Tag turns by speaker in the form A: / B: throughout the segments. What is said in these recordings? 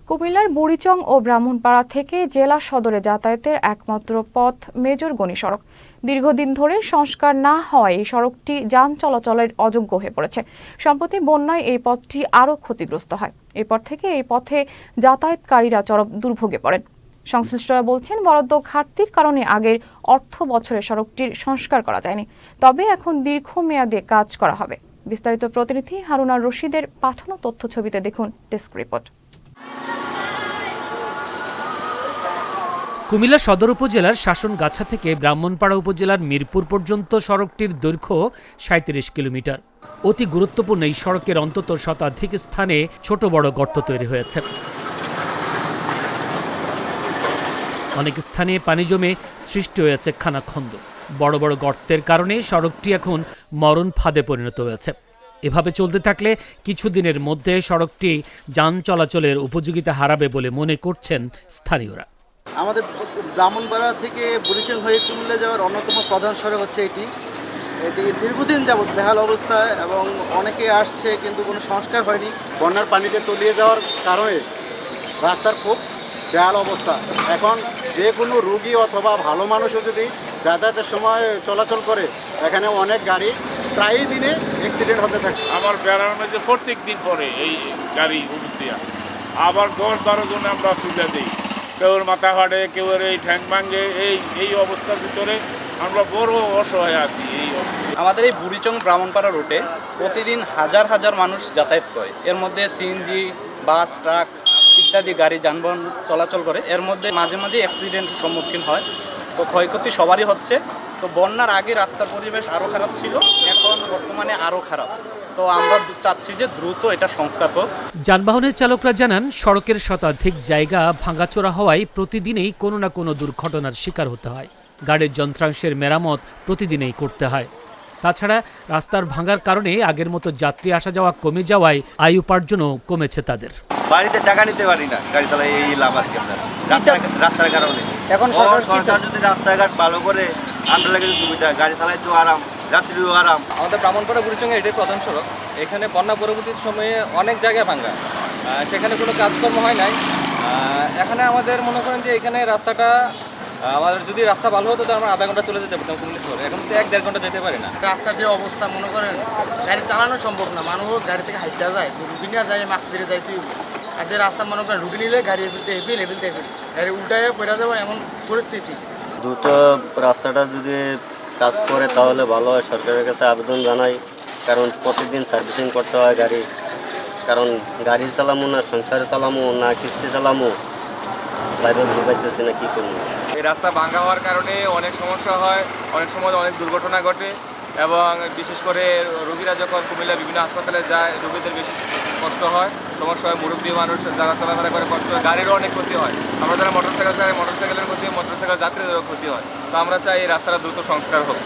A: কুমিল্লার বুড়িচং ও ব্রাহ্মণপাড়া থেকে জেলা সদরে যাতায়াতের একমাত্র পথ মেজরগনি সড়ক। দীর্ঘদিন ধরে সংস্কার না হওয়ায় এই সড়কটি যান চলাচলের অযোগ্য হয়ে পড়েছে। সম্প্রতি বন্যায় এই পথটি আরও ক্ষতিগ্রস্ত হয়। এরপর থেকে এই পথে যাতায়াতকারীরা চরম দুর্ভোগে পড়েন। সংশ্লিষ্টরা বলছেন, বরাদ্দ ঘাটতির কারণে আগের অর্থ বছরে সড়কটির সংস্কার করা যায়নি। তবে এখন দীর্ঘমেয়াদে কাজ করা হবে। বিস্তারিত প্রতিনিধি হারুনা রশিদের পাঠানো তথ্য ছবিতে দেখুন ডেস্ক রিপোর্ট।
B: কুমিল্লা সদর উপজেলার শাসনগাছা থেকে ব্রাহ্মণপাড়া উপজেলার মিরপুর পর্যন্ত সড়কটির দৈর্ঘ্য ৩৭ কিলোমিটার। অতি গুরুত্বপূর্ণ এই সড়কের অন্তত শতাধিক স্থানে ছোট বড় গর্ত তৈরি হয়েছে। অনেক স্থানে পানি জমে সৃষ্টি হয়েছে খানাখন্দ। বড় বড় গর্তের কারণে সড়কটি এখন মরণ ফাঁদে পরিণত হয়েছে। এভাবে চলতে থাকলে কিছুদিনের মধ্যে সড়কটি যান চলাচলের উপযোগিতা হারাবে বলে মনে করছেন স্থানীয়রা।
C: আমাদের ব্রাহ্মণপাড়া থেকে বুড়িচং হয়ে কুমিল্লা যাওয়ার অন্যতম প্রধান সড়ক হচ্ছে এটি দীর্ঘদিন যাবৎ বেহাল অবস্থায় এবং অনেকে আসছে কিন্তু কোনো সংস্কার হয়নি।
D: বন্যার পানিতে তলিয়ে যাওয়ার কারণে রাস্তার খুব বেহাল অবস্থা। এখন যে কোনো রুগী অথবা ভালো মানুষও যদি যাতায়াতের সময় চলাচল করে, এখানে অনেক গাড়ি প্রায়ই দিনে অ্যাক্সিডেন্ট হতে থাকে।
E: আমার বেড়ানোর মধ্যে প্রত্যেক দিন পরে এই গাড়ি উঠতিয়া আবার ১০-১২ জন আমরা পূজা দিই। কেউর মাথা ফাটে, কেউর এই ঠ্যাং ভাঙে। এই অবস্থার ভিতরে আমরা বড় অসহায় আছি।
C: আমাদের এই বুড়িচং ব্রাহ্মণপাড়া রুটে প্রতিদিন হাজার হাজার মানুষ যাতায়াত করে। এর মধ্যে সিএনজি, বাস, ট্রাক ইত্যাদি গাড়ি যানবাহন চলাচল করে। এর মধ্যে মাঝে মাঝে অ্যাক্সিডেন্টের সম্মুখীন হয়। তো ক্ষয়ক্ষতি সবারই হচ্ছে। তো বন্যার আগে রাস্তার পরিবেশ আরও খারাপ ছিল, এখন বর্তমানে আরও খারাপ। তো আমরা চাচ্ছি যে দ্রুত এটা সংস্কার হোক।
B: যানবাহনের চালকরা জানান, সড়কের শতাধিক জায়গা ভাঙাচোরা হওয়ায় প্রতিদিনই কোনো না কোনো দুর্ঘটনার শিকার হতে হয়। গাড়ির যন্ত্রাংশের মেরামত প্রতিদিনই করতে হয়। তাছাড়া রাস্তার ভাঙার কারণে আগের মতো যাত্রী আসা যাওয়া কমে যাওয়ায় আয় উপার্জনও কমেছে তাদের।
F: বাড়িতে টাকা নিতে পারি না, গাড়ি চালাই এই লাভ আর কি। রাস্তার কারণে এখন সরকার যদি রাস্তাঘাট ভালো করে আমরা লাগে সুবিধা, গাড়ি চালাইতেও আরাম, যাত্রীও আরাম।
G: আমাদের ব্রাহ্মণপাড়া বুড়িচং এটাই প্রধান সড়ক। এখানে বন্যা পরবর্তী সময়ে অনেক জায়গায় ভাঙা, সেখানে কোনো কাজকর্ম হয় নাই। এখানে আমাদের মনে করেন যে এখানে রাস্তাটা আমাদের যদি রাস্তা ভালো হতো তো আমরা আধা ঘন্টা চলে যেতে পারতাম কুমিল্লা শহরে। এখন তো ১-১.৫ ঘন্টা যেতে পারি না।
C: রাস্তার যে অবস্থা, মনে করেন গাড়ি চালানো সম্ভব না। মানুষ গাড়ি থেকে হাইটে যায়, রুগী নিয়ে যায়, মাছ ধরে যায়। তুই আর যে রাস্তা মনে করেন রুগী নিলে গাড়ি ফেলতে গাড়ি উল্টায় পড়ে যাবো এমন পরিস্থিতি।
F: দ্রুত রাস্তাটা যদি কাজ করে তাহলে ভালো হয়। সরকারের কাছে আবেদন জানাই, কারণ প্রতিদিন সার্ভিসিং করতে হয় গাড়ি। কারণ গাড়ি চালামো না, সংসারে চালামো না, কিস্তি চালামো, বাইরে ঢুকাইতেছি না, কী করবো।
G: এই রাস্তা ভাঙা হওয়ার কারণে অনেক সমস্যা হয়, অনেক সময় অনেক দুর্ঘটনা ঘটে এবং বিশেষ করে রোগীরা যখন কুমিল্লা বিভিন্ন হাসপাতালে যায়, রোগীদের বেশি কষ্ট হয়, সমস্যা হয়। মুরব্বী মানুষ যারা চলাফেরা করে কষ্ট হয়, গাড়িরও অনেক ক্ষতি হয়। আমরা যারা মোটরসাইকেল চালাই, মোটরসাইকেলের ক্ষতি হয়, মোটরসাইকেল যাত্রীদেরও ক্ষতি হয়। তো আমরা চাই এই রাস্তাটা দ্রুত সংস্কার হোক।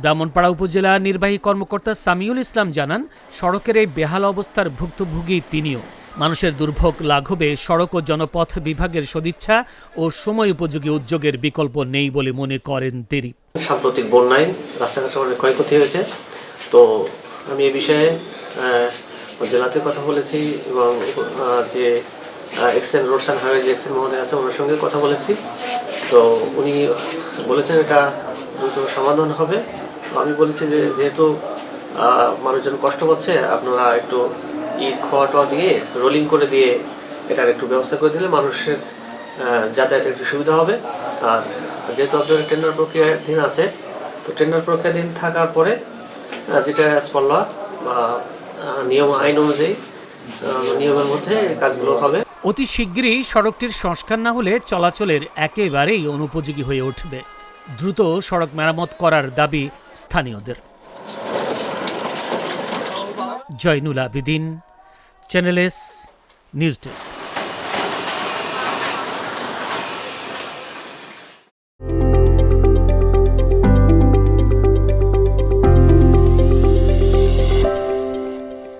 B: ব্রাহ্মণপাড়া উপজেলা নির্বাহী কর্মকর্তা সামিউল ইসলাম জানান, সড়কের এই বেহাল অবস্থার ভুক্তভোগী তিনিও। মানুষের দুর্ভোগ লাঘবে সড়ক ও জনপথ বিভাগের সদিচ্ছা ও সময় উপযোগী উদ্যোগের বিকল্প নেই বলে মনে করেন তিনি।
H: সাম্প্রতিক বন্যায় রাস্তাঘাট অনেক ক্ষয়ক্ষতি হয়েছে। তো আমি এই বিষয়ে জেলাতে কথা বলেছি এবং যে এক্সেন রোডস অ্যান্ড হাইওয়ে যে এক্সেন মহোদয় আছে ওনার সঙ্গে কথা বলেছি। তো উনি বলেছেন এটা দ্রুত সমাধান হবে। আমি বলেছি যে যেহেতু মানুষজন কষ্ট করছে, আপনারা একটু ইট খোয়া দিয়ে রোলিং করে দিয়ে এটার একটু ব্যবস্থা করে দিলে মানুষের যাতায়াতের একটু সুবিধা হবে। আর যেহেতু আপনার টেন্ডার প্রক্রিয়াধীন আছে, তো টেন্ডার প্রক্রিয়াধীন থাকার পরে যেটা অ্যাজ পার ল বা নিয়ম আইন অনুযায়ী নিয়মের মধ্যে কাজগুলো হবে।
B: অতি শিগগিরই সড়কটির সংস্কার না হলে চলাচলের একেবারেই অনুপযোগী হয়ে উঠবে। দ্রুত সড়ক মেরামত করার দাবি স্থানীয়দের। Joynul Abedin, channel S news desk.